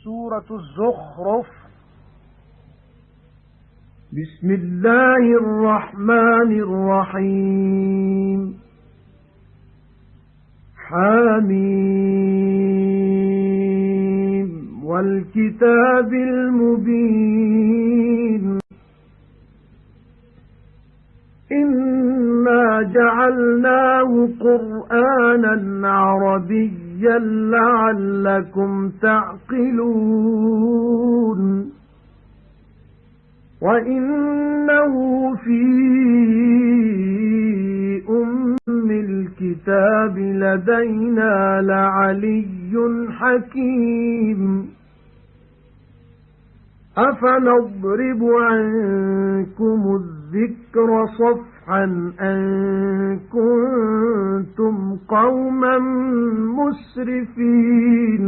سورة الزخرف. بسم الله الرحمن الرحيم. حميم والكتاب المبين. إنا جعلناه قرآنا عربيا لعلكم تعقلون. وإنه في أم الكتاب لدينا لعلي حكيم. أفنضرب عنكم الذكر صفحا أن كنتم قوما مسرفين.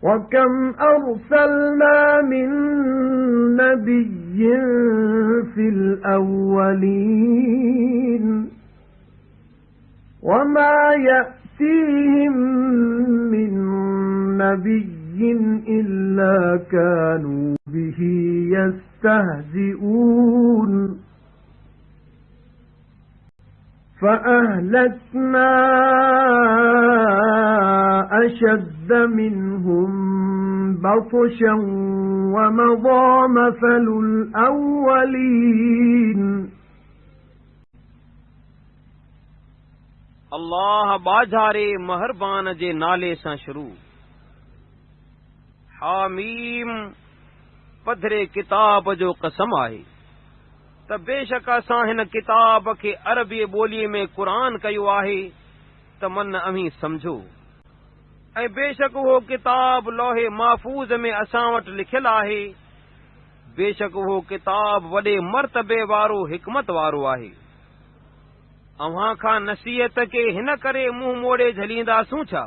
وكم أرسلنا من نبي في الأولين وما يأتيهم من نبي إلا كانوا به يستهزئون. فأهلكنا أشد منهم بطشا ومضى مثل الأولين. अल्लाह बाजारे महरबान जे नाले सां शुरू। हामीम पधरे किताब जो कसम आहे त बेशक असां हिन किताब खे अरबी ॿोलीअ में क़ुरान कयो आहे त मन अमी समझो। ऐं बेशक उहो किताब लोहे महफूज़ में असां वटि लिखियलु आहे। बेशक उहो किताब वॾे मर्तबे वारो हिकमत वारो आहे। अव्हां खां नसीहत खे हिन करे मुंहुं मोड़े झलींदासूं छा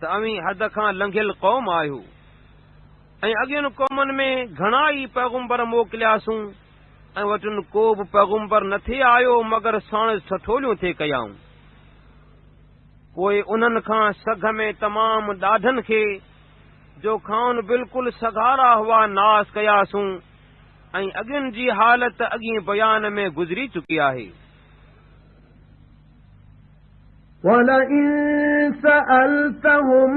त अवी हद खां लंघियल क़ौम आहियो ऐं अॻियुनि क़ौमनि में घणा ई पैगुंबर मोकिलियासूं ऐं वटि को बि पैगुंबर न थे आयो मगर साण सठोलियूं थे कयाऊं। पोइ उन्हनि खां सघ में तमामु ॾाढनि खे जो खाउन बिल्कुलु सगारा हुआ नास कयासूं ऐं अॻियुनि जी हालत अॻी बयान में गुज़री चुकी आहे। وَلَئِن سَأَلْتَهُم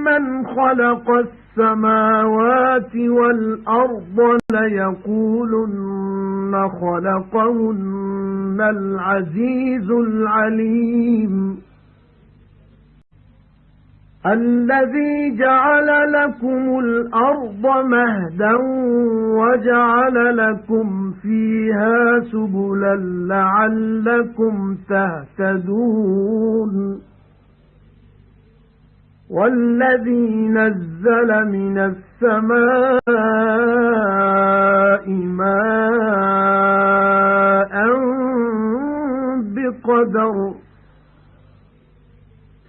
مَّنْ خَلَقَ السَّمَاوَاتِ وَالْأَرْضَ لَيَقُولُنَّ خَلَقَهُنَّ الْعَزِيزُ الْعَلِيمُ. الذي جعل لكم الأرض مهدا وجعل لكم فيها سبلا لعلكم تهتدون. والذي نزل من السماء ماء بقدر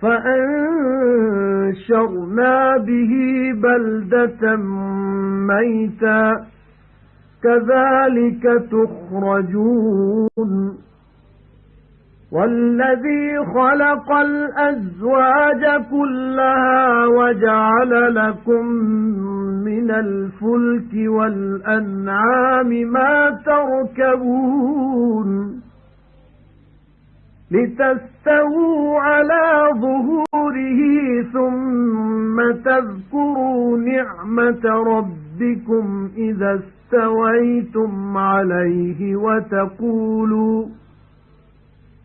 فأنشرنا به بلدة ميتا كذلك تخرجون. والذي خلق الأزواج كلها وجعل لكم من الفلك والأنعام ما تركبون لتستووا على ظهوره ثم تذكروا نعمة ربكم إذا استويتم عليه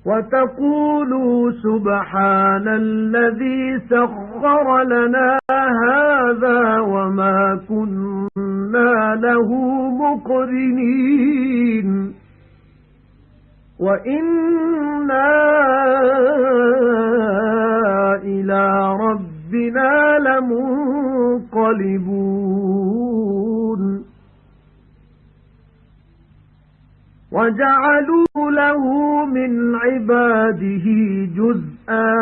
وتقولوا سبحان الذي سخر لنا هذا وما كنا له مقرنين وإنا إلى ربنا لمنقلبون. وجعلوا له من عباده جزءا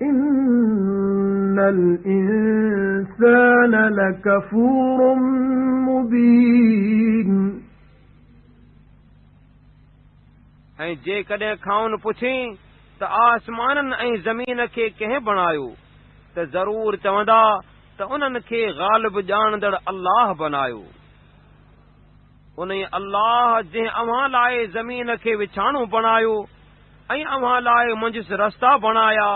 إن الإنسان لكفور مبين. ऐं जे कॾहिं खाउन पुछे त आसमाननि ऐं ज़मीन खे कंहिं बणायो त ज़रूर चवंदा त उन्हनि खे ग़ालिब ॼाणंदड़ अल्लाह बनायो। उन अल्लाह जंहिं अव्हां लाइ ज़मीन खे विछाणो बणायो ऐं अव्हां लाइ मंझि रस्ता बणाया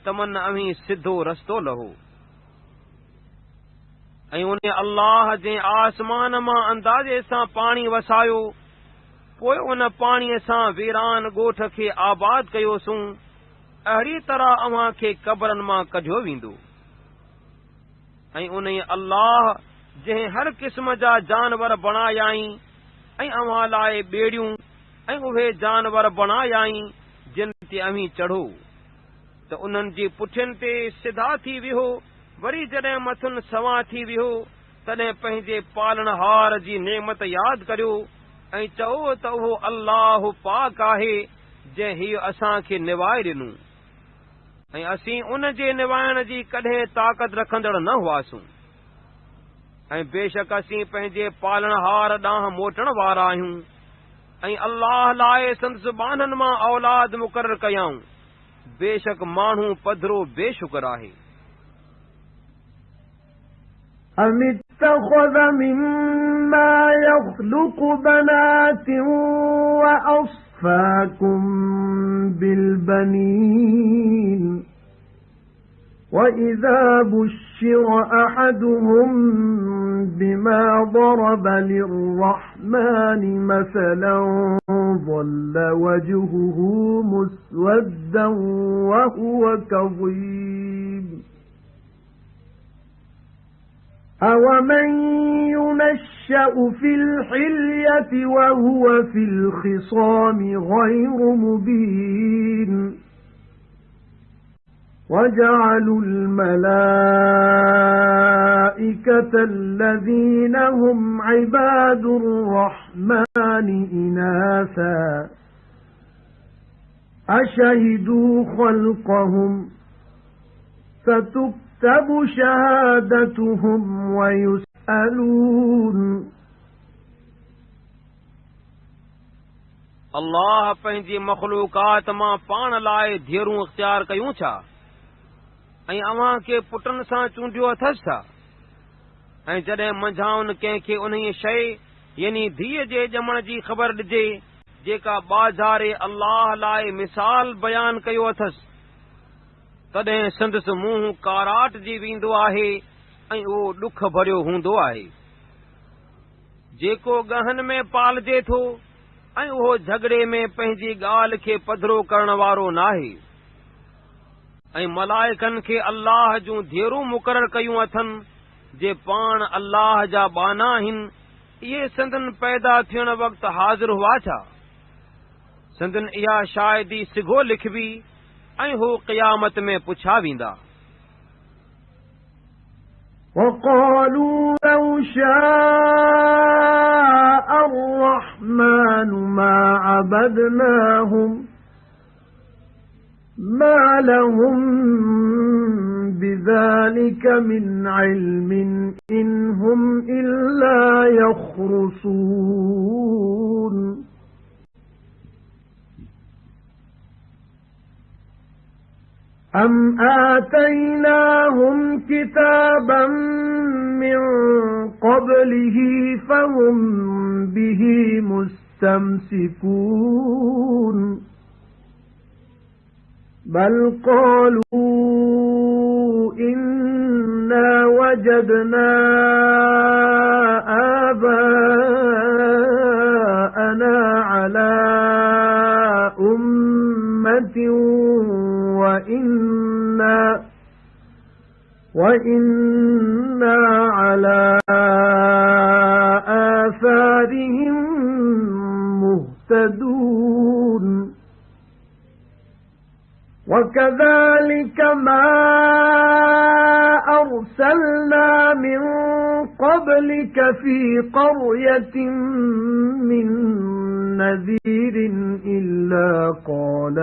त मन अव्हीं सिधो रस्तो लहो। ऐं उन अल्लाह जंहिं आसमान मां अंदाज़े सां पाणी वसायो पोइ उन पाणीअ सां वीरान ॻोठ खे आबाद कयोसूं, अहिड़ी तरह अव्हां खे क़बरनि मां कढियो वेंदो। ऐं उन अल्लाह जंहिं हर क़िस्म जा जानवर बणायाई ऐं अव्हां लाइ ॿेड़ियूं ऐं उहे जानवर बणायाई जिन ते अव्हीं चढ़ो त उन्हनि जी पुठियुनि ते सिधा थी वियो, वरी जॾहिं मथुनि सवां थी वियो तॾहिं पंहिंजे पालणहार जी नेमत यादि करियो ऐं चओ त उहो अल्लाह पाक आहे जंहिं हीउ असांखे निवाए ॾिनो ऐं असीं उन जे निवाइण जी कॾहिं ताक़त रखंदड़ न हुआसीं। ऐं बेशक असीं पंहिंजे पालणहार ॾांहुं मोटण वारा आहियूं ऐं अल्लाह लाइ संदसि ॿाननि मां औलाद मुक़ररु कयाऊं। बेशक माण्हू पधरो बेशुक्र आहे। أَمِ اتَّخَذَ مِمَّا يَخْلُقُ بَنَاتٍ وَأَصْفَاكُم بِالْبَنِينَ وَإِذَا بُشِّرَ أَحَدُهُم بِمَا ضَرَبَ لِلرَّحْمَنِ مَثَلًا ظَلَّ وَجْهُهُ مُسْوَدًّا وَهُوَ كَظِيمٌ أَوَمَن يُنَشَّأُ فِي الْحِلْيَةِ وَهُوَ فِي الْخِصَامِ غَيْرُ مُبِينٍ وَجَعَلُوا الْمَلَائِكَةَ الَّذِينَ هُمْ عِبَادُ الرَّحْمَنِ إِنَاثًا أَشَهِدُوا خَلْقَهُمْ سَتُكْتَبُ شَهَادَتُهُمْ وَيُسْأَلُونَ अल्लाह पंहिंजी मख़लूक़ात मां पाण लाइ धीअरूं इख़्तियार कयूं छा ऐं अव्हां खे पुटनि सां चूंडियो अथसि छा? ऐं जॾहिं मंझाउनि कंहिंखे उन शइ यानी धीअ जे ॼमण जी ख़बर ॾिजे जेका बाज़ारे अल्लाह लाइ मिसाल बयान कयो अथसि तॾहिं संदसि मुंहुं काराटजी वेंदो आहे ऐं उहो ॾुख भरियो हूंदो आहे। जेको गहन में पालजे थो ऐं उहो झगड़े में पंहिंजी ॻाल्हि खे पधरो करण वारो नाहे। ऐं मलाइकनि खे अल्लाह जूं धीअरूं मुक़ररु कयूं अथनि जे पाण अल्लाह जा बाना आहिनि। इहे संदन पैदा थियण वक़्तु हाज़िर हुआ छा? संदन इहा शायदि सिघो लिखबी ऐं हू क़यामत में पुछा वेंदा। وَقَالُوا لَوْ شَاءَ الرَّحْمَنُ مَا عَبَدْنَاهُمْ مَا لَهُم بِذَلِكَ مِنْ عِلْمٍ إِنْ هُمْ إِلَّا يَخْرُصُونَ أَمْ آتَيْنَاهُمْ كِتَابًا مِّن قَبْلِهِ فَهُمْ بِهِ مُسْتَمْسِكُونَ بَلْ قَالُوا إِنَّا وَجَدْنَا آبَاءَنَا عَلَى أُمَّةٍ وَإِنَّا عَلَى آثَارِهِمْ مُهْتَدُونَ وَكَذَلِكَ مَا أَرْسَلْنَا مِن قَبْلِكَ فِي قَرْيَةٍ مِّن نَّذِيرٍ إِلَّا قَالَ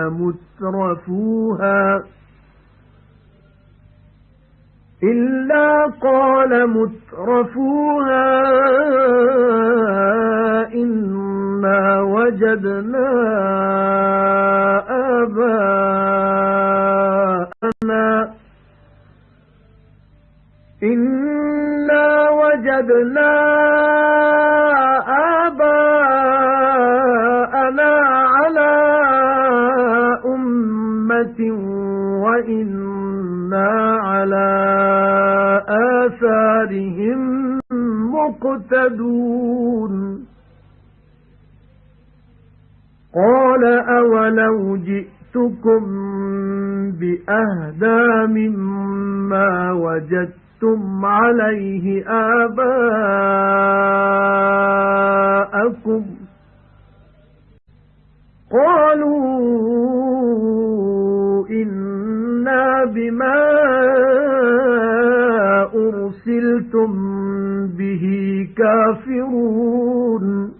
إلا قال مترفوها إنا وجدنا آباءنا على أمة وإنا على آثارهم مقتدون قال أولو جئتكم بأهدى مما وجدتم عليه آباءكم قالوا إنا بما أرسلتم به كافرون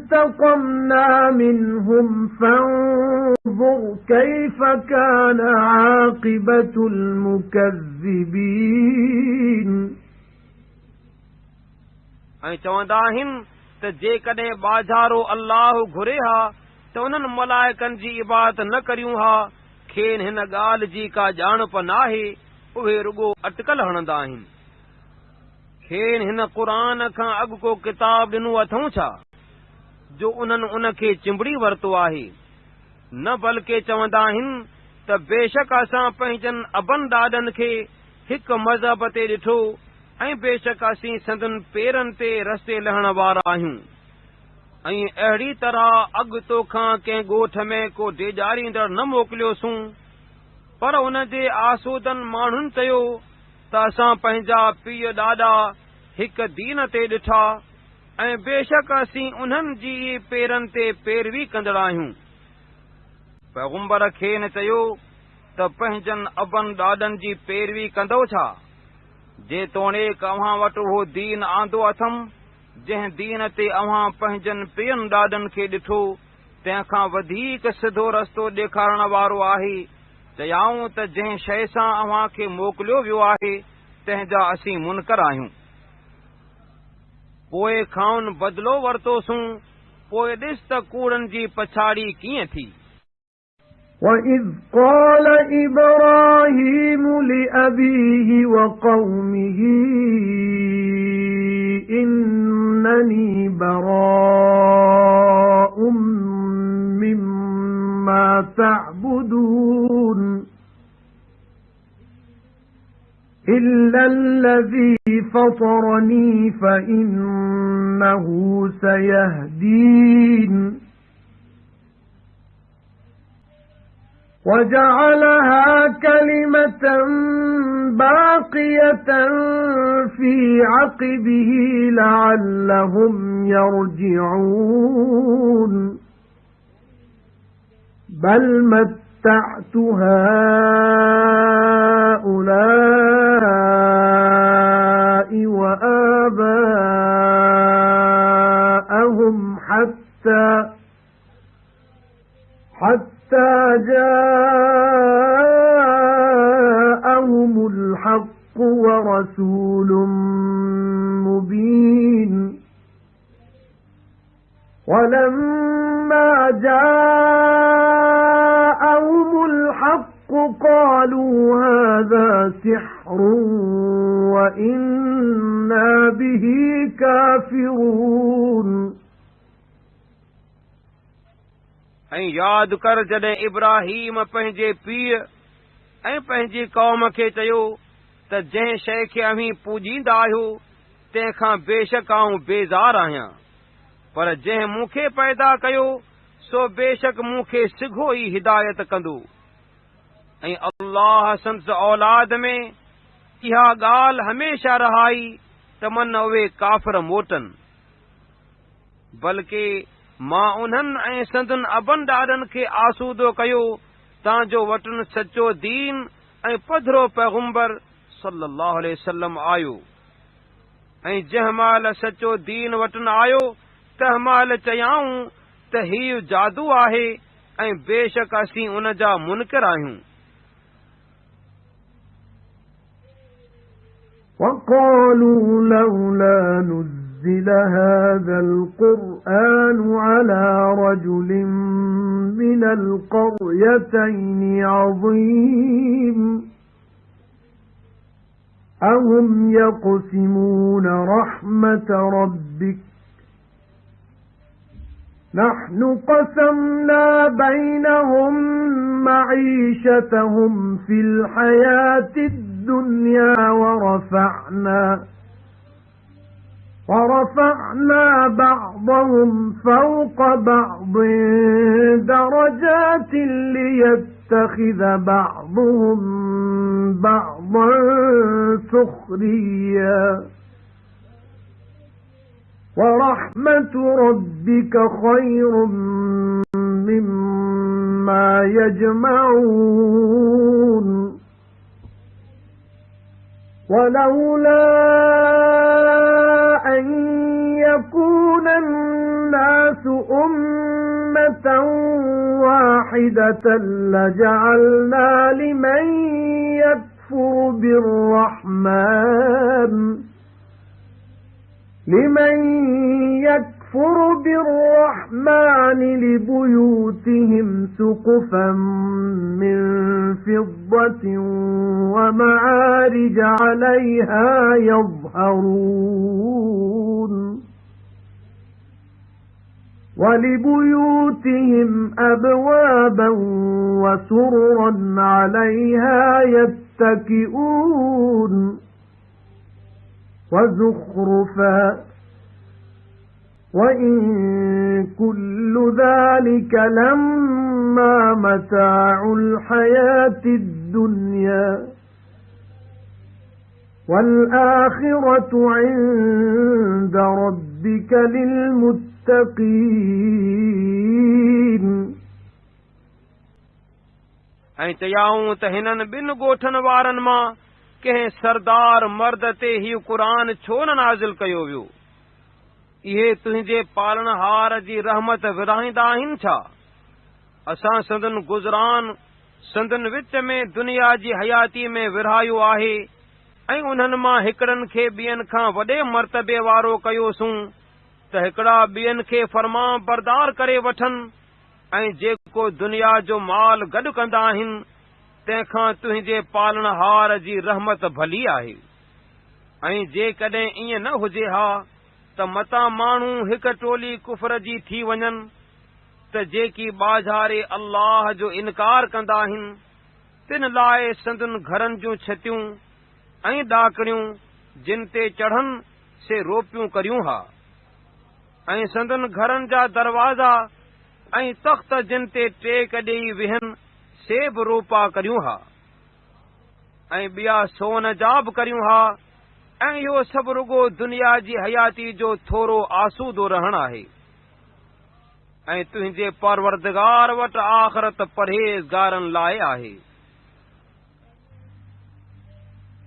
فانتقمنا منهم فانظر كيف كان عاقبة المكذبين ऐं चवंदा आहिनि त जेकॾहिं बाज़ारो अल्लाह घुरे हा त उन्हनि मलाइकनि जी इबादत न करियूं हा खेनि हिन ॻाल्हि जी का ॼाणप नाहे उहे रुॻो अटकल हणंदा आहिनि खेनि हिन क़ुरान खां अॻु को किताब ॾिनो अथऊं छा जो उन्हनि उन खे चिंबड़ी वरितो आहे न बल्कि चवंदा आहिनि त बेशक असां पंहिंजनि अबनि ॾाॾनि खे हिकु मज़हब ते ॾिठो ऐं बेशक असीं संदन पेरनि ते रस्ते लहण वारा आहियूं ऐं अहिड़ी तरह अॻु तोखां कंहिं ॻोठ में को डेॼारींदड़ न मोकिलियोसूं पर उन जे आसूदनि माण्हुनि चयो त असां पंहिंजा पीउ ॾाॾा हिकु दीन ते ॾिठा ऐं बेशक असीं उन्हनि जी पेरनि ते पैरवी कंदड़ आहियूं पैगुंबर खेनि चयो त पंहिंजनि अबनि ॾाॾनि जी पैरवी कंदो छा जेतोणीकि अव्हां वटि उहो दीन आंदो अथमि जंहिं दीन ते अव्हां पंहिंजनि पीअनि ॾाॾनि खे ॾिठो तंहिंखां वधीक सिधो रस्तो ॾेखारण वारो आहे चयाऊं त जंहिं शइ सां अव्हां खे मोकिलियो वियो आहे तंहिंजा असीं मुनकर आहियूं पोइ खाउन बदिलो वरितोसूं पोइ ॾिस त कूड़नि जी पछाड़ी कीअं थी وَإِذْ قَالَ إِبْرَاهِيمُ لِأَبِيهِ وَقَوْمِهِ إِنَّنِي بَرَاءٌ مِّمَّا تَعْبُدُونَ إِلَّا الَّذِي فَطَرَنِي فَإِنَّهُ سَيَهْدِينِ وَجَعَلَهَا كَلِمَةً بَاقِيَةً فِي عَقِبِهِ لَعَلَّهُمْ يَرْجِعُونَ بَلْ مَتَّعْتُ هَؤُلَاءِ وَآبَاءَهُمْ حتى جاءهم الحق ورسول مبين ولما جاءهم الحق قالوا هذا سحر وإنا به كافرون ऐं यादि कर जॾहिं इब्राहीम पंहिंजे पीउ ऐं पंहिंजी क़ौम खे चयो त जंहिं शइ खे अव्हीं पूॼींदा आहियो तंहिंखां बेशक आऊं बेज़ार आहियां पर जंहिं मूंखे पैदा कयो सो बेशक मूंखे सिघो ई हिदायत कंदो ऐं अल्लाह संस औलाद में इहा ॻाल्हि हमेशा रहाई त मन उहे काफ़िर मोटनि बल्कि मां उन्हनि ऐं संदन अबनि ॾाॾनि खे आसूदो कयो तांजो वटनि सचो दीन ऐं पधरो पैगुंबर सल्लल्लाहु अलैहि वसल्लम आयो ऐं जंहिं महिल सचो दीन वटनि आयो तंहिं महिल चयाऊं त हीउ जादू आहे ऐं बेशक असीं उन जा मुनकिर आहियूं وقالوا لولا نزل هذا القرآن على رجل من القريتين عظيم أهم يقسمون رحمة ربك نحن قسمنا بينهم معيشتهم في الحياة الدنيا ورفعنا بعضهم فوق بعض درجات ليتخذ بعضهم بعضا سخريا وَرَحْمَةُ رَبِّكَ خَيْرٌ مِّمَّا يَجْمَعُونَ وَلَوْلَا أَن يَكُونَ النَّاسُ أُمَّةً وَاحِدَةً لَّجَعَلْنَا لِمَن يكفر بالرحمن لبيوتهم سقفا من فضة ومعارج عليها يظهرون ولبيوتهم أبوابا وسررا عليها يتكئون وزخرفا وَإِن كُلُّ ذَلِكَ لَمَّا مَتَاعُ الْحَيَاةِ الدُّنْيَا وَالْآخِرَةُ عِندَ رَبِّكَ لِلْمُتَّقِينَ ऐं चयाऊं त हिननि ॿिनि ॻोठनि वारनि मां कंहिं सरदार मर्द ते ही क़ुरान छो न नाज़िल कयो वियो इहे तुंहिंजे पालनहार जी रहमत विरहाईंदा आहिनि छा असां संदन गुज़रान संदन विच में दुनिया जी हयाती में विरहायो आहे ऐं उन्हनि मां हिकड़नि खे ॿियनि खां वॾे मर्तबे वारो कयोसूं त हिकड़ा ॿियनि खे फरमान बरदार करे वठनि ऐं जेको दुनिया जो माल गॾु कंदा आहिनि तंहिंखां तुंहिंजे पालनहार जी रहमत भली आहे ऐं जेकॾहिं ईअं न हुजे हा त मता माण्हू हिक टोली कुफर जी थी वञनि त जेकी बाज़ारे अल्लाह जो इनकार कंदा आहिनि तिन लाइ संदन घरनि जूं छतियूं ऐं ॾाकणियूं जिन ते चढ़नि से रोपियूं करियूं हा ऐं संदन घरनि जा दरवाज़ा ऐं तख़्त जिन ते टेक ॾेई विहनि से बि रोपा करियूं हा ऐं ॿिया सोन जा बि करियूं हा ऐं इहो सभु रुगो दुनिया जी हयाती जो थोरो आसूदो रहण आहे ऐं तुंहिंजे परवरदिगार वटि आख़िरत परहेज़गारनि लाइ आहे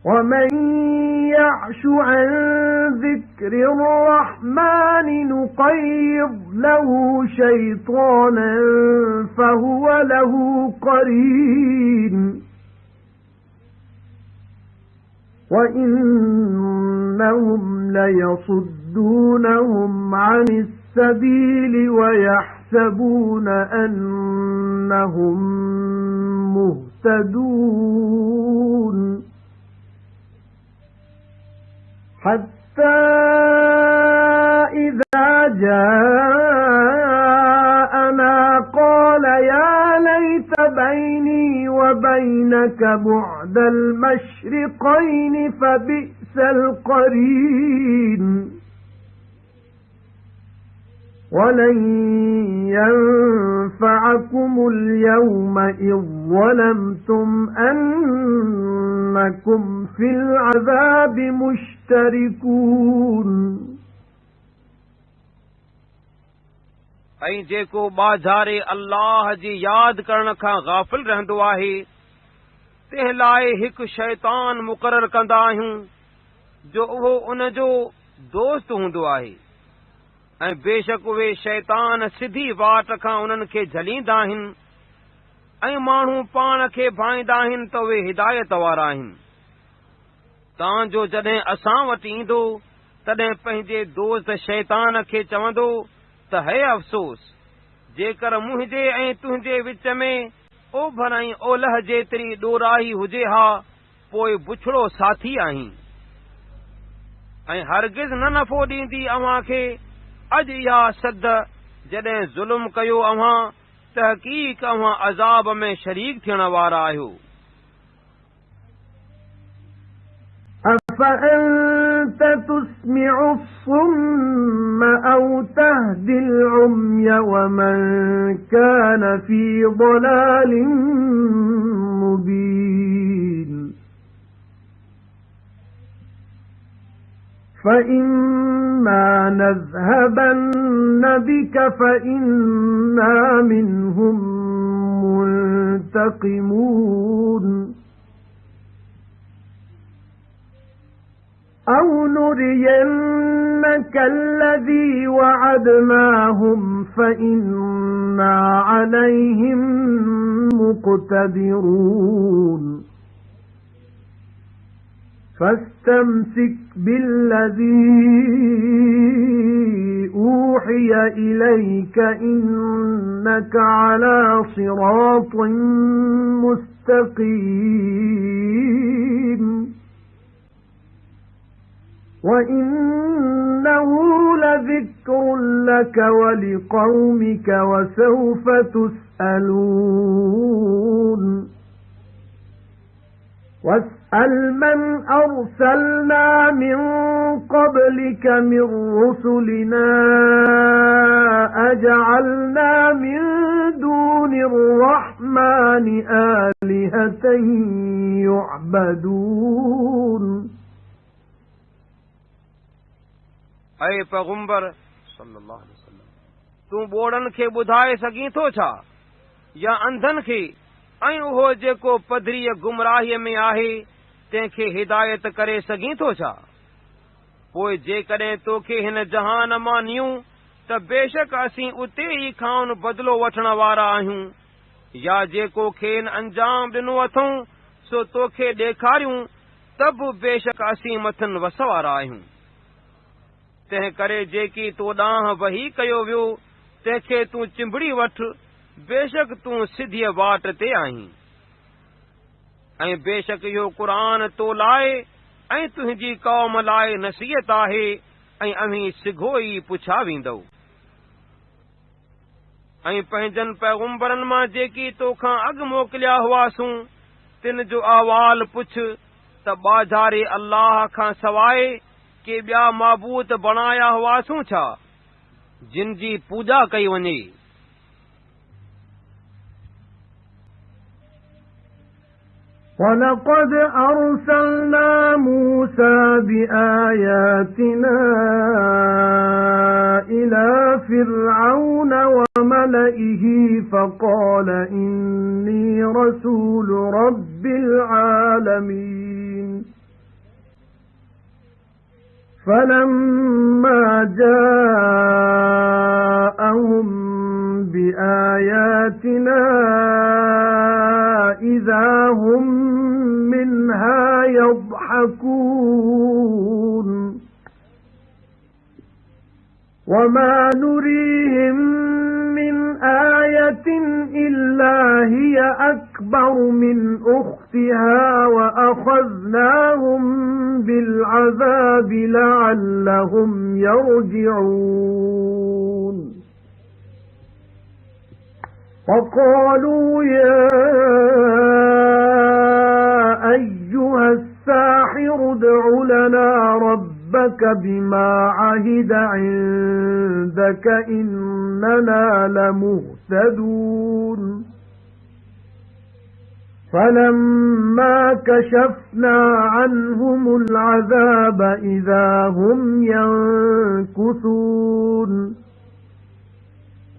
وَمَن يَعْشُ عَن ذِكْرِ الرَّحْمَنِ نُقَيِّضْ لَهُ شَيْطَانًا فَهُوَ لَهُ قَرِينٌ وَإِنَّهُمْ لَيَصُدُّونَهُمْ عَنِ السَّبِيلِ وَيَحْسَبُونَ أَنَّهُمْ مُهْتَدُونَ حَتَّى إِذَا جَاءَنَا قَالَ يَا لَيْتَ بَيْنِي وَبَيْنَكَ بُعْدَ الْمَشْرِقَيْنِ فَبِئْسَ الْقَرِينُ وَلَن يَنفَعَكُمُ الْيَوْمَ إِذ ظَّلَمْتُمْ أَنَّكُمْ فِي الْعَذَابِ مُشْتَرِكُونَ ऐं जेको बाज़ारे अल्लाह जी याद करण खां गाफ़िल रहंदो आहे तंहिं लाइ हिकु शैतान मुक़ररु कंदा आहियूं जो उहो उन जो दोस्त हूंदो आहे ऐं बेशक उहे शैतान सिधी वाट खां उन्हनि खे झलींदा आहिनि ऐं माण्हू पाण खे भाईंदा आहिनि त उहे हिदायत वारा आहिनि तां जो जॾहिं असां वटि ईंदो तॾहिं पंहिंजे दोस्त शैतान खे चवंदो त हे अफ़सोस, जेकर मुंहिंजे ऐं तुंहिंजे विच में ओभर ऐं ओलह जेतिरी ॾोराही हुजे हा, पोइ बुछड़ो साथी आहीं। ऐं हरगिज़ न नफ़ो ॾींदी अव्हां खे अॼु इहा सद, जॾहिं ज़ुल्म कयो अव्हां, तहक़ीक़ अव्हां अज़ाब में शरीक थियण वारा आहियो। أفأنت تسمع الصم أو تهدي العمي ومن كان في ضلال مبين فإما نذهبن بك فإنا منهم منتقمون أَوْ نُرِيَنَّكَ الَّذِي وَعَدْنَاهُمْ فَإِنَّا عَلَيْهِمْ مُقْتَدِرُونَ فَاسْتَمْسِكْ بِالَّذِي أُوحِيَ إِلَيْكَ إِنَّكَ عَلَى صِرَاطٍ مُسْتَقِيمٍ وَإِنَّهُ لَذِكْرٌ لَكَ وَلِقَوْمِكَ وَسَوْفَ تُسْأَلُونَ وَاسْأَلْ مَنْ أَرْسَلْنَا مِنْ قَبْلِكَ مِنْ رُسُلِنَا أَجَعَلْنَا مِنْ دُونِ الرَّحْمَنِ آلِهَةً يُعْبَدُونَ ऐं पैगंबर सल्लल्लाहु अलैहि वसल्लम, तूं ॿोड़नि खे ॿुधाए सघीं थो छा, या अंधनि खे, ऐं उहो जेको पधरीअ गुमराहीअ में आहे तंहिंखे हिदायत करे सघीं थो छा? पोइ जेकॾहिं तोखे हिन जहान मां नियूं त बेशक असीं उते ई खां बदिलो वठण वारा आहियूं, या जेको खेनि अंजाम ॾिनो अथऊं सो तोखे ॾेखारियूं त बि बेशक असीं मथनि वस वारा आहियूं। तंहिं करे जेकी तो ॾांहुं वही कयो वियो तंहिंखे तूं चिंबड़ी वठ, बेशक तूं सिधीअ वाट ते आहीं। ऐं बेशक इहो क़ुरान तो लाइ ऐं तुंहिंजी क़ौम लाइ नसीहत आहे, ऐं अव्हीं सिघो ई पुछा वेंदो। ऐं पंहिंजनि पैगंबरनि मां जेकी तोखां अॻु मोकिलिया हुआसूं तिन जो अहवाल पुछ त ॿाझारे अल्लाह खां सवाइ के ॿिया माबूत बणाया हुआसूं छा जिन जी पूॼा कई वञे। وَلَقَدْ أَرْسَلْنَا مُوسَى بِآيَاتِنَا إِلَى فِرْعَوْنَ وَمَلَئِهِ فَقَالَ إِنِّي رَسُولُ رَبِّ الْعَالَمِينَ فَلَمَّا جَاءَهُم بِآيَاتِنَا إِذَا هُم مِّنْهَا يَضْحَكُونَ وَمَا نُرِيهِم مِّنْ آيَةٍ إِلَّا هِيَ أَكْبَرُ مِنْ أُخْتِهَا وَأَخَذْنَاهُمْ بِالْعَذَابِ لَعَلَّهُمْ يَرْجِعُونَ وَقَالُوا يَا أَيُّهَا السَّاحِرُ ادْعُ لَنَا رَبَّكَ بِمَا عَهِدَ عِندَكَ إِنَّنَا لَمُهْتَدُونَ فَلَمَّا كَشَفْنَا عَنْهُمُ الْعَذَابَ إِذَا هُمْ يَنكُثُونَ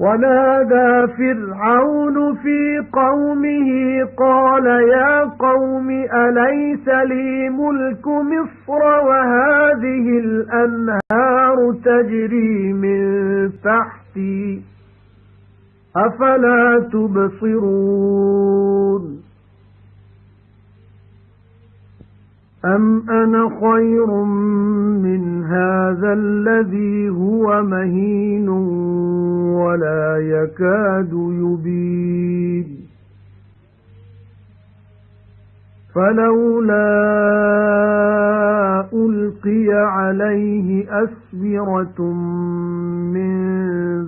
وَنَادَى فِرْعَوْنُ فِي قَوْمِهِ قَالَ يَا قَوْمِ أَلَيْسَ لِي مُلْكُ مِصْرَ وَهَذِهِ الْأَنْهَارُ تَجْرِي مِنْ تَحْتِي أَفَلَا تُبْصِرُونَ أَمْ أَنَا خَيْرٌ مِّنْ هَذَا الَّذِي هُوَ مَهِينٌ وَلَا يَكَادُ يُبِينُ فَلَوْلَا أُلْقِيَ عَلَيْهِ أَسْوِرَةٌ مِّن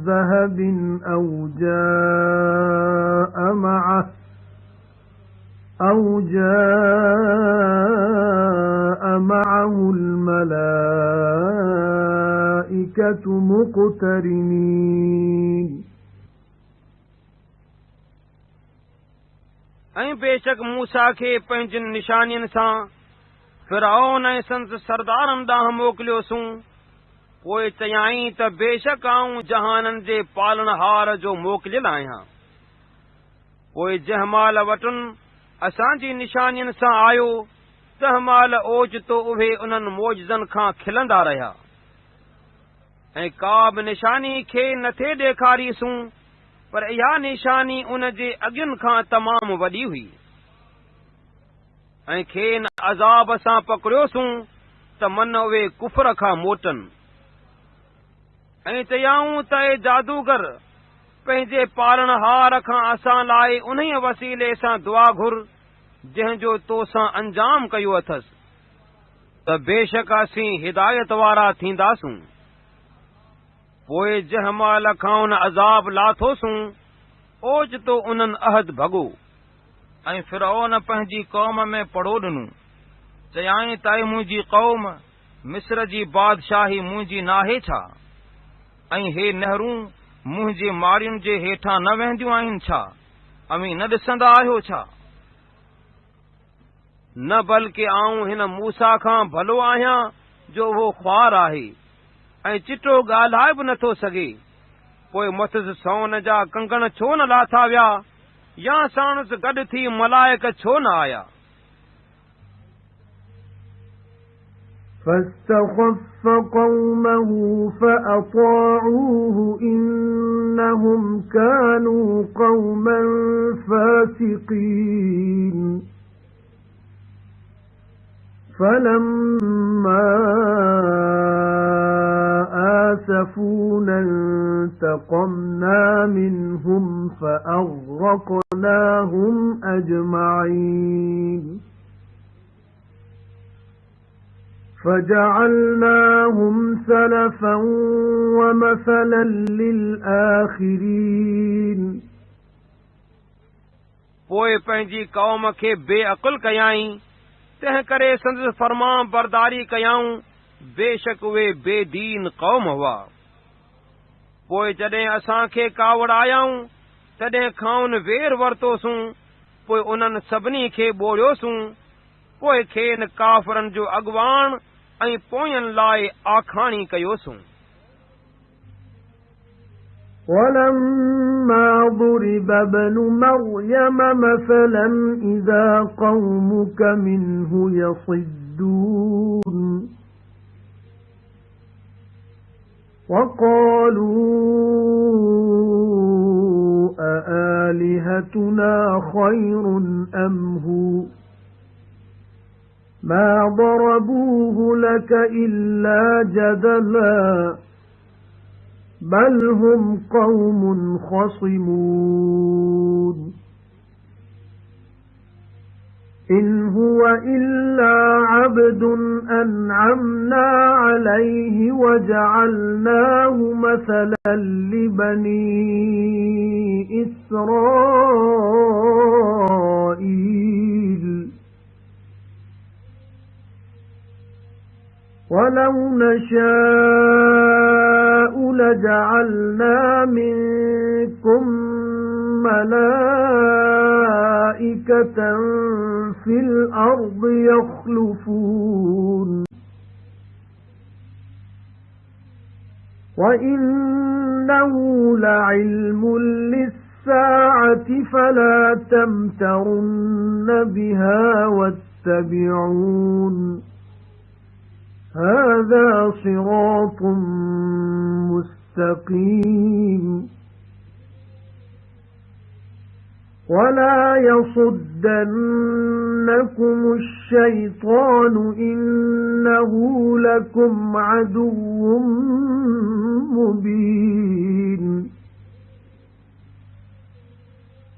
ذَهَبٍ أَوْ جَاءَ مَعَهُ الْمَلَائِكَةُ مُقْتَرِنِينَ ऐं बेशक मूसा खे पंहिंजनि निशानियुनि सां फिरऔन ऐं संदसि सरदारनि ॾांहुं मोकिलियोसूं। पोइ चयाईं त बेशक आऊं जहाननि जे पालनहार जो मोकिलियल आहियां। पोइ जंहिं महिल वटुनि असांजी निशानियुनि सां आयो तंहिं महिल ओचितो उहे उन्हनि मौजज़नि खां खिलंदा रहिया ऐं का बि निशानी खे नथे ॾेखारीसूं, पर इहा निशानी उन जे अॻियुनि खां तमामु वॾी हुई। ऐं खेनि अज़ाब सां पकड़ियोसूं त मन उहे कुफर खां मोटनि ऐं चयाऊं त ए जादूगर पंहिंजे पालनहार खां असां लाइ उन्हीअ वसीले सां दुआ घुर जंहिंजो तोसां अंजाम कयो अथसि, त बेशक असीं हिदायत वारा थींदासूं। पोइ जंहिं महिल खां उन अज़ाब लाथोसूं ओचितो उन्हनि अहद भॻो ऐं फिरऔन पंहिंजी क़ौम में पड़ो ॾिनो। चयाईं त मुंहिंजी क़ौम मिस्र जी बादशाही मुंहिंजी नाहे छा, ऐं हे नहरूं मुंहिंजे मारियुनि जे हेठां न वहंदियूं आहिनि छा? अमीं न ॾिसंदा आहियो छा? न बल्कि आऊं हिन मूसा खां भलो आहियां जो उहो ख्वार आहे ऐं चिटो ॻाल्हाए बि नथो सघे। पोइ मथुसि सोन जा कंगण छो न लाथा विया या साणुसि गॾु थी मलाइक छो न आया? فَاسْتَخَفَّ قَوْمَهُ فَأَطَاعُوهُ إِنَّهُمْ كَانُوا قَوْمًا فَاسِقِينَ فَلَمَّا آسَفُونَا انتَقَمْنَا مِنْهُمْ فَأَغْرَقْنَاهُمْ أَجْمَعِينَ فَجَعَلْنَاهُمْ سَلَفًا وَمَثَلًا لِلْآخِرِينَ पोइ पंहिंजी क़ौम खे बेअक़ुल कयाईं, तंहिं करे संदसि फरमान बरदारी कयाऊं। बेशक उहे बेदीन क़ौम हुआ। पोइ जॾहिं असांखे कावड़ आयाऊं तॾहिं खां उन वेर वरितोसूं। पोइ उन्हनि सभिनी खे ॿोड़ियोसूं। पोइ खेनि काफ़रनि जो अॻुवाण ऐं पोयनि लाइ आखाणी कयोसूं। وَلَمَّا ضُرِبَ ابْنُ مَرْيَمَ مَثَلًا إِذَا قَوْمُكَ مِنْهُ يَصِدُّونَ وَقَالُوا أَآلِهَتُنَا خَيْرٌ أَمْ هُوَ مَا ضَرَبُوهُ لَكَ إِلَّا جَدَلًا بَلْ هُمْ قَوْمٌ خَصِمُونَ إِنْ هُوَ إِلَّا عَبْدٌ أَنْعَمْنَا عَلَيْهِ وَجَعَلْنَاهُ مَثَلًا لِبَنِي إِسْرَائِيلَ وَلَوْ نَشَاءُ لَجَعَلْنَا مِنكُم مَّلَائِكَةً فِي الْأَرْضِ يَخْلُفُونَ وَإِنَّهُ لَعِلْمٌ لِلسَّاعَةِ فَلَا تَمْتَرُنَّ بِهَا وَاتَّبِعُونِ هَذَا صِرَاطٌ مُسْتَقِيمٌ وَلَا يَصُدَّنَّكُمُ الشَّيْطَانُ إِنَّهُ لَكُمْ عَدُوٌّ مُبِينٌ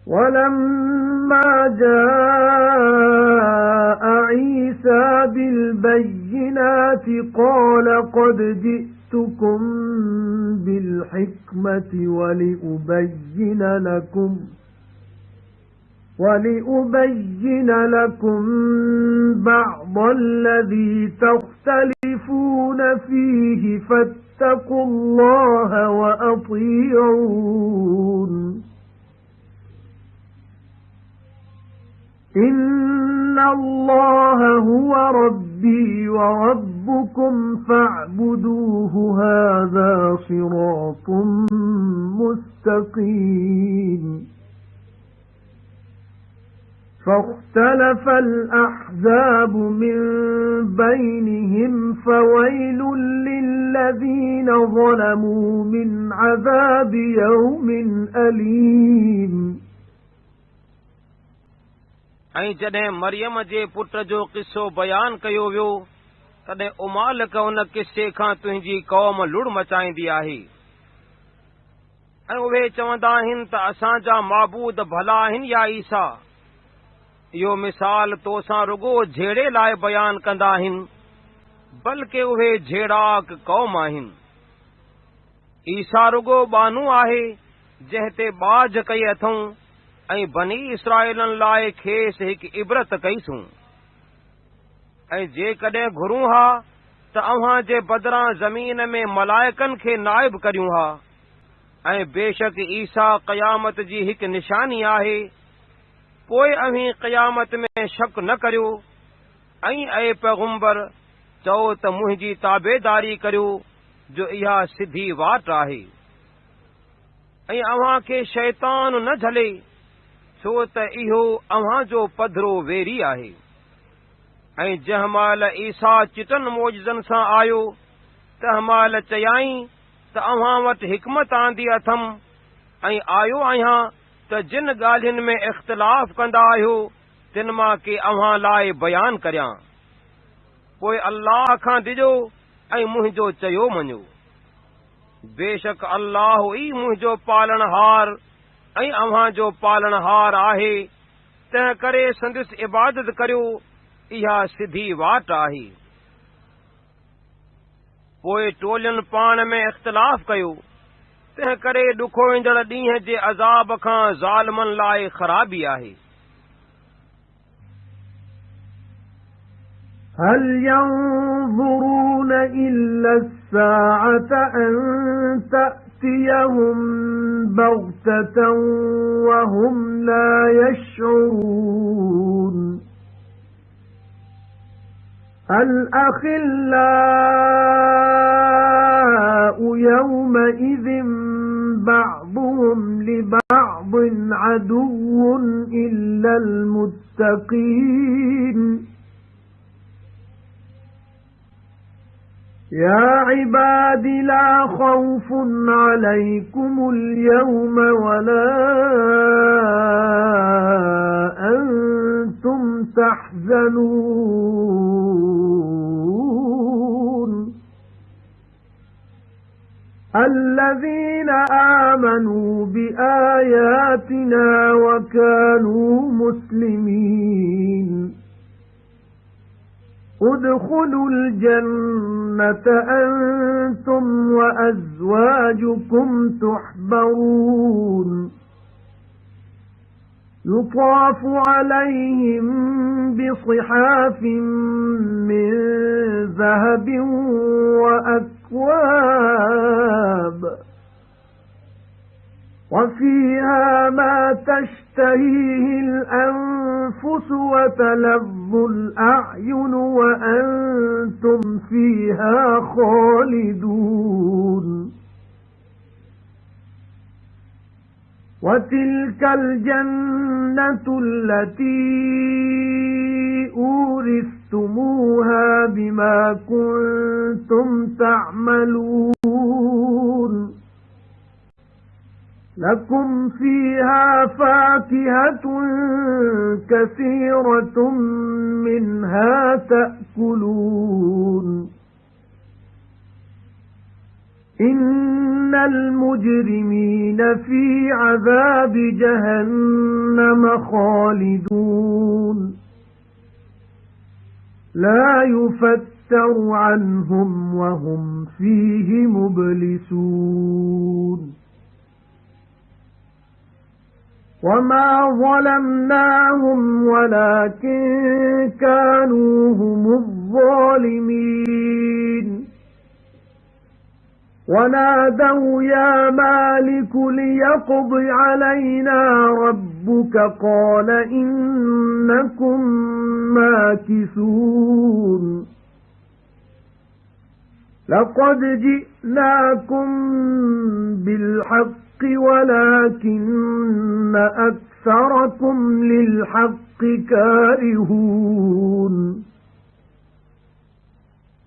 وَلَمَّا جَاءَ عِيسَى بِالْبَيِّنَاتِ قَالَ قَدْ جِئْتُكُمْ بِالْحِكْمَةِ وَلِأُبَيِّنَ لَكُمْ بَعْضَ الَّذِي تَخْتَلِفُونَ فِيهِ فَاتَّقُوا اللَّهَ وَأَطِيعُونِ إِنَّ اللَّهَ هُوَ رَبِّي وَرَبُّكُمْ فَاعْبُدُوهُ هَذَا صِرَاطٌ مُسْتَقِيمٌ فَاخْتَلَفَ الْأَحْزَابُ مِنْ بَيْنِهِمْ فَوَيْلٌ لِلَّذِينَ ظَلَمُوا مِنْ عَذَابِ يَوْمٍ أَلِيمٍ ऐं जॾहिं मरियम जे पुट जो किस्सो बयान कयो वियो तॾहिं उमालक उन किस्से खां तुंहिंजी क़ौम लुड़ मचाईंदी आहे ऐं उहे चवंदा आहिनि त असांजा माबूद भला आहिनि या ईसा। इहो मिसाल तोसां रुगो झेड़े लाइ बयान कंदा आहिनि बल्कि उहे झेड़ाक क़ौम आहिनि। ईसा रुगो बानू आहे जंहिं ते बाज कई अथऊं ऐं बनी इसराइलनि लाइ खेसि हिकु इबरत कईसूं। ऐं जेकॾहिं घुरूं हा त अव्हां जे बदिरां ज़मीन में मलाइकनि खे नाइब करियूं हा। ऐं बेशक ईसा क़यामत जी हिकु निशानी आहे। पोइ अव्हीं क़यामत में शक न करियो ऐं ऐं पैगुंबर चओ त मुंहिंजी ताबेदारी करियो जो इहा सिधी वाट आहे ऐं अव्हां खे शैतान न झले छो त इहो अव्हां जो पधरो वेरी आहे। ऐं जंहिं महिल ईसा चिटनि मौजज़नि सां आयो तंहिं महिल चयाईं त अव्हां वटि हिकमत आंदी अथमि ऐं आयो आहियां त जिन ॻाल्हियुनि में इख़्तिलाफ़ कंदा आहियो तिन मां के अव्हां लाइ बयान करियां। पोइ अल्लाह खां डिॼो ऐं मुंहिंजो चयो मञो। बेशक अल्लाह ई मुंहिंजो पालणहार ऐं अव्हां जो पालणहार आहे। तंहिं करे संदसि इबादत करियो इहा सिधी वाट आहे। पोइ टोलियुनि पाण में इख़्तिलाफ़ कयो तंहिं करे ॾुखो ईंदड़ ॾींहं जे अज़ाब खां ज़ालिमनि लाइ ख़राबी आहे। هل ينظرون إلا الساعة أن تأتيهم بغتة وهم لا يشعرون الأخلاء يومئذ بعضهم لبعض عدو إلا المتقين يا عباد لا خوف عليكم اليوم ولا أنتم تحزنون الذين آمنوا بآياتنا وكانوا مسلمين ادخلوا الجنة أنتم وأزواجكم تحبرون يطاف عليهم بصحاف من ذهب وأكواب وفيها ما تشتهيه الأنفس وتلظ الأعين وأنتم فيها خالدون وتلك الجنة التي أورثتموها بما كنتم تعملون لكم فيها فاكهة كثيرة منها تأكلون إن المجرمين في عذاب جهنم خالدون لا يفتر عنهم وهم فيه مبلسون وما ظلمناهم ولكن كانوا هم الظالمين ونادوا يا مالك ليقض علينا ربك قال إنكم ماكثون لقد جئناكم بالحق ولكن أكثركم للحق كارهون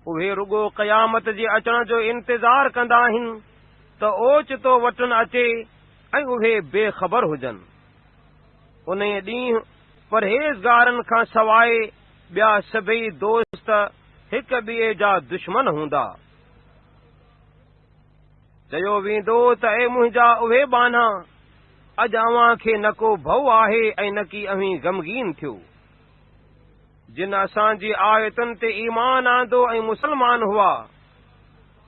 उहे रुगो क़यामत जे अचण जो इंतज़ार कंदा आहिनि त ओचितो वटण अचे ऐं उहे बेख़बर हुजनि उन ॾींहुं परहेज़गारनि खां सवाइ ॿिया सभई दोस्त हिक ॿिए जा दुश्मन हूंदा चयो वेंदो त ए मुंहिंजा उहे बाना अॼु अव्हां खे न को भउ आहे ऐं न की अव्हीं ग़मगीन थियो जिन असांजी आयतुनि ते ईमान आंदो ऐं मुसलमान हुआ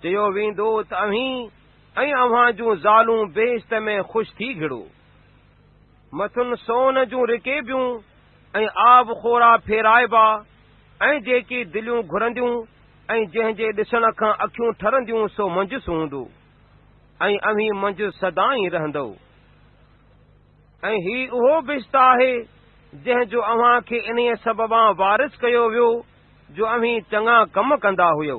चयो वेंदो त अव्हीं ऐं अव्हां जूं ज़ालूं बेइज़्ज़त में ख़ुशि थी घिड़ो मथुनि सोन जूं रिकेबियूं ऐं आब खोरा फेराइबा ऐं जेकी दिलियूं घुरंदियूं ऐं जंहिंजे ॾिसण खां अखियूं ठरंदियूं सो मंजुस हूंदो ऐं अव्हीं मंझि सदाईं रहंदो ऐं ही उहो बिश्त आहे जंहिंजो अव्हां खे इन्हीअ सबबा वारिस कयो वियो जो अव्हीं चङा कम कंदा हुयो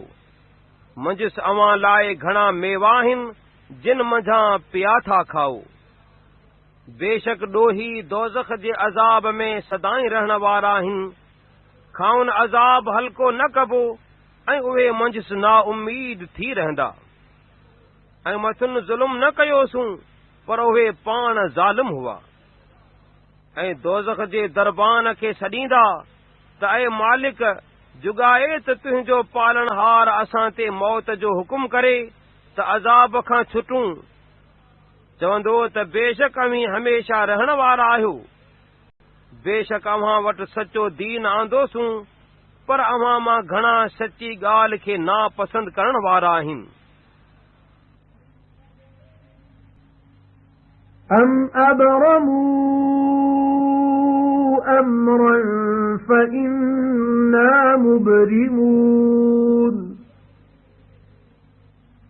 मंझिस अव्हां लाइ घणा मेवा आहिनि जिन मंझां पिया था खाओ बेशक ॾोही दोज़ख जे अज़ाब में सदाईं रहण वारा आहिनि खाउन अज़ाब हल्को न कबो ऐं उहे मंझिस नाउमीद थी रहंदा ऐं मथुनि ज़ुल्म न कयोसूं पर उहे पाण ज़ालिम हुआ ऐं दोज़ख जे दरबान खे सॾींदा त ऐं मालिक जुगाए त तुंहिंजो पालनहार असां ते मौत जो हुकुम करे त अज़ाब खां छुटूं चवंदो त बेशक अव्हीं हमेशा रहण वारा आहियो बेशक अव्हां वटि सचो दीन आंदोसूं पर अव्हां मां घणा सची ॻाल्हि खे नापसंद करण वारा आहिनि أَمْ أَبْرَمُوا أَمْرًا فَإِنَّا مُبْرِمُونَ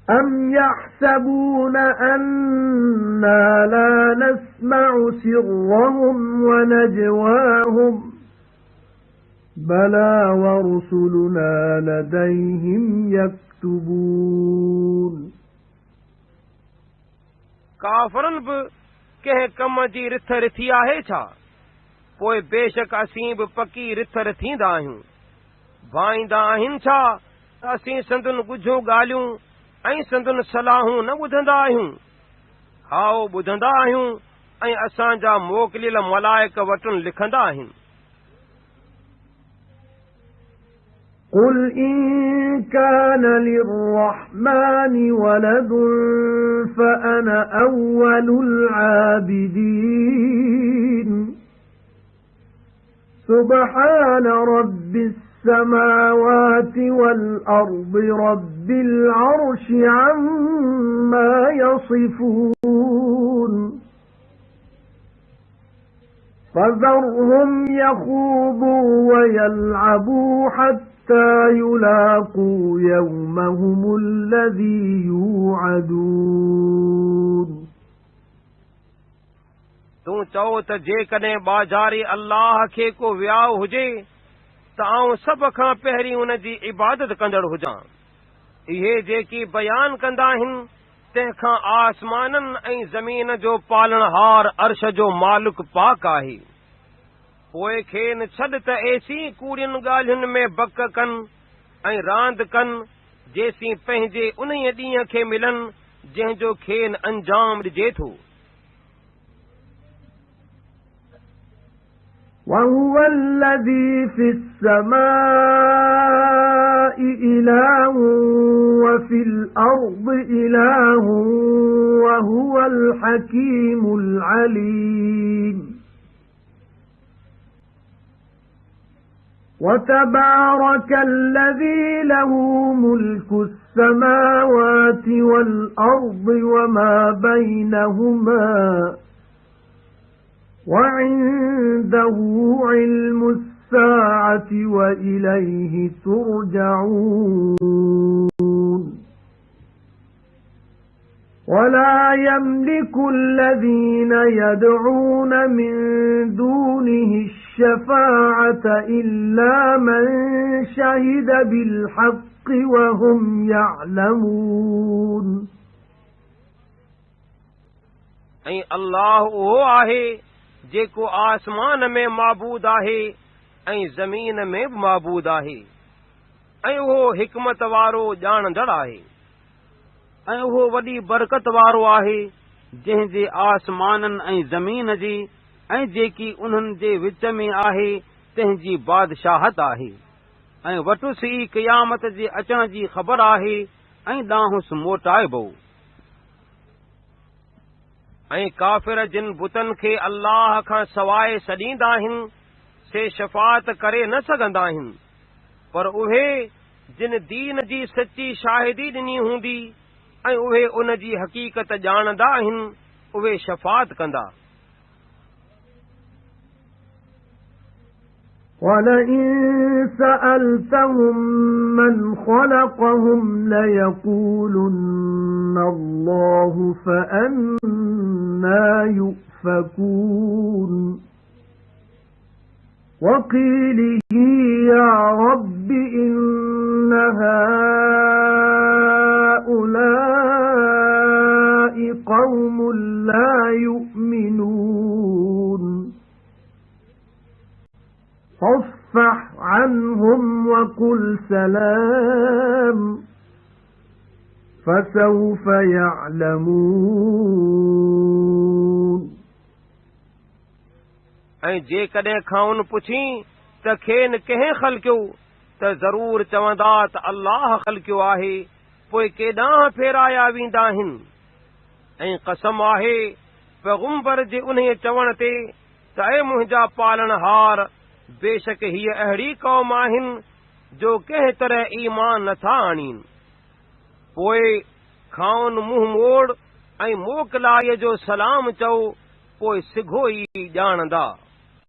أَمْ يَحْسَبُونَ أَنَّا لَا نَسْمَعُ سِرَّهُمْ وَنَجْوَاهُمْ بَلَى وَرُسُلُنَا لَدَيْهِمْ يَكْتُبُونَ काफ़रन बि कंहिं कम जी रिथ रिथी आहे छा पोइ बेशक असीं बि पकी रिथ रिथींदा आहियूं भाईंदा आहिनि छा त असीं संदुनि ॻुझूं ॻाल्हियूं ऐं संदुनि सलाहूं न ॿुधंदा आहियूं हाओ ॿुधंदा आहियूं ऐं असांजा मोकिलियल मलाइक वटि लिखंदा आहिनि قُلْ إِن كَانَ لِلرَّحْمَنِ وَلَدٌ فَأَنَا أَوَّلُ الْعَابِدِينَ سُبْحَانَ رَبِّ السَّمَاوَاتِ وَالْأَرْضِ رَبِّ الْعَرْشِ عَمَّا يَصِفُونَ فَذَرْهُمْ يَخُوضُوا وَيَلْعَبُوا حَتَّى يُلاقُوا يَوْمَهُمُ الَّذِي يُوعَدُونَ तूं चओ त जेकॾहिं बाजारी अल्लाह खे को वियाह हुजे त आऊं सभ खां पहिरीं उन जी इबादत कंदड़ हुजां इहे जेकी बयान कंदा आहिनि तंहिंखां आसमाननि ऐं ज़मीन जो पालनहार अर्श जो मालिक पाक आहे पोइ खेनि छॾ त एसी कूड़ियुनि ॻाल्हियुनि में बक कनि ऐं रांदि कनि जेसीं पंहिंजे उन ॾींहं खे मिलनि जंहिंजो खेनि अंजाम ॾिजे थो وهو الذي في السماء إله وفي الأرض إله وهو الحكيم العليم وتبارك الذي له ملك السماوات والأرض وما بينهما وعنده علم الساعة وإليه ترجعون ولا يملك الذين يدعون من دونه الشفاعة إلا من شهد بالحق وهم يعلمون ऐं अल्लाह उहो आहे जेको आसमान में माबूद आहे ऐं ज़मीन में बि माबूद आहे ऐं उहो हिकमत वारो ॼाणंदड़ आहे ऐं उहो वॾी बरकत वारो आहे जंहिं जे आसमाननि ऐं ज़मीन जी ऐं जेकी उन्हनि जे विच में आहे तंहिंजी बादशाहत आहे ऐं वटुसि ई क़यामत जे अचण जी ख़बर आहे ऐं ॾांहुसि मोटाइबो ऐं काफ़िर जिन बुतनि खे अल्लाह खां सवाइ सॾींदा आहिनि से शफ़ाअत करे न सघंदा आहिनि पर उहे जिन दीन जी सची शाहिदी ॾिनी हूंदी ऐं उहे उन जी हक़ीक़त ॼाणंदा आहिनि उहे शफ़ाअत कंदा وَلَئِن سَأَلْتَهُم مَّنْ خَلَقَهُمْ لَيَقُولُنَّ اللَّهُ فَأَنَّىٰ يُؤْفَكُونَ وَقِيلِهِ يَا رَبِّ إِنَّ هَٰؤُلَاءِ قَوْمٌ لَّا يُؤْمِنُونَ فاصفح عنهم وقل سلام فسوف يعلمون ऐं जेकॾहिं खाउन पुछी त खेन कंहिं ख़लक़ियो त ज़रूर चवंदा त अल्लाह ख़लक़ियो आहे पोइ केॾांहुं फेराया वेंदा आहिनि ऐं कसम आहे पैगंबर जे उन चवण ते त ऐ मुंहिंजा पालनहार बेशक हीअ अहिड़ी क़ौम आहिनि जो कंहिं तरह ईमान नथा आणीनि पोइ खाउन मुंहुं मोड़ ऐं मोकलाईअ जो सलाम चओ पोइ सिघो ई ॼाणंदा